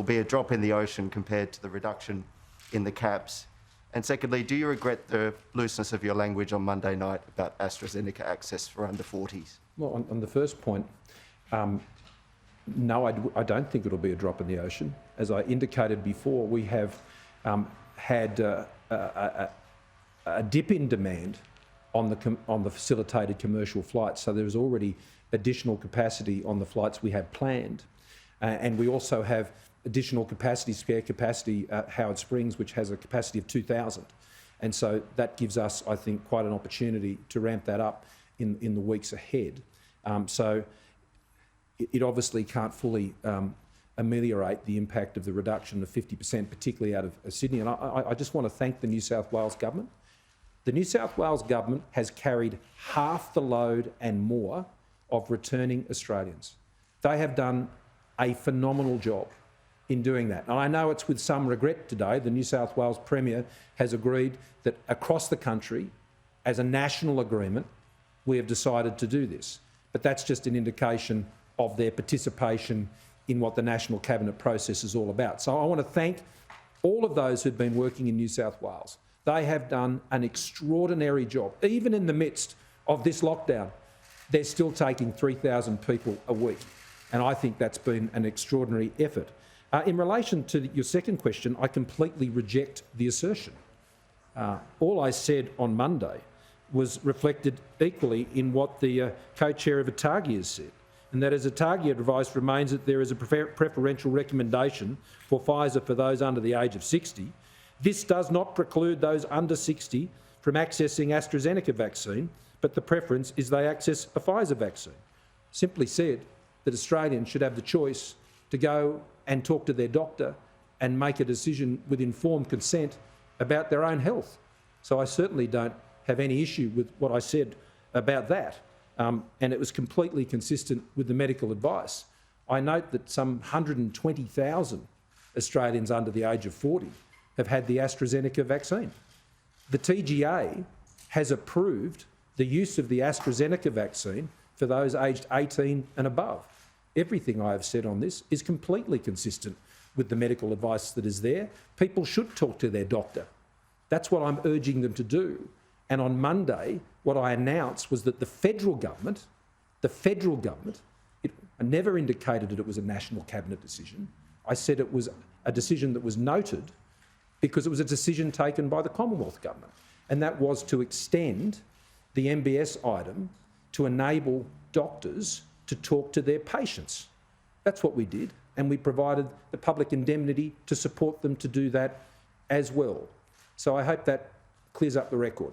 be a drop in the ocean compared to the reduction in the caps? And secondly, do you regret the looseness of your language on Monday night about AstraZeneca access for under 40s? Well, on the first point, no, I don't think it'll be a drop in the ocean. As I indicated before, we have had a dip in demand on the facilitated commercial flights, so there's already additional capacity on the flights we have planned. And we also have additional capacity, spare capacity at Howard Springs, which has a capacity of 2,000. And so that gives us, I think, quite an opportunity to ramp that up in the weeks ahead. So it obviously can't fully ameliorate the impact of the reduction of 50%, particularly out of Sydney. And I just want to thank the New South Wales government. The New South Wales government has carried half the load and more of returning Australians. They have done a phenomenal job in doing that. And I know it's with some regret today, the New South Wales Premier has agreed that across the country, as a national agreement, we have decided to do this. But that's just an indication of their participation in what the National Cabinet process is all about. So I want to thank all of those who've been working in New South Wales. They have done an extraordinary job. Even in the midst of this lockdown, they're still taking 3,000 people a week. And I think that's been an extraordinary effort. In relation to your second question, I completely reject the assertion. All I said on Monday was reflected equally in what the co-chair of ATAGI has said, and that as ATAGI advice remains that there is a preferential recommendation for Pfizer for those under the age of 60. This does not preclude those under 60 from accessing AstraZeneca vaccine, but the preference is they access a Pfizer vaccine. Simply said that Australians should have the choice to go and talk to their doctor and make a decision with informed consent about their own health. So I certainly don't have any issue with what I said about that. And it was completely consistent with the medical advice. I note that some 120,000 Australians under the age of 40 have had the AstraZeneca vaccine. The TGA has approved the use of the AstraZeneca vaccine for those aged 18 and above. Everything I have said on this is completely consistent with the medical advice that is there. People should talk to their doctor. That's what I'm urging them to do. And on Monday, what I announced was that the federal government, I never indicated that it was a national cabinet decision. I said it was a decision that was noted because it was a decision taken by the Commonwealth government. And that was to extend the MBS item to enable doctors to talk to their patients. That's what we did, and we provided the public indemnity to support them to do that as well. So I hope that clears up the record.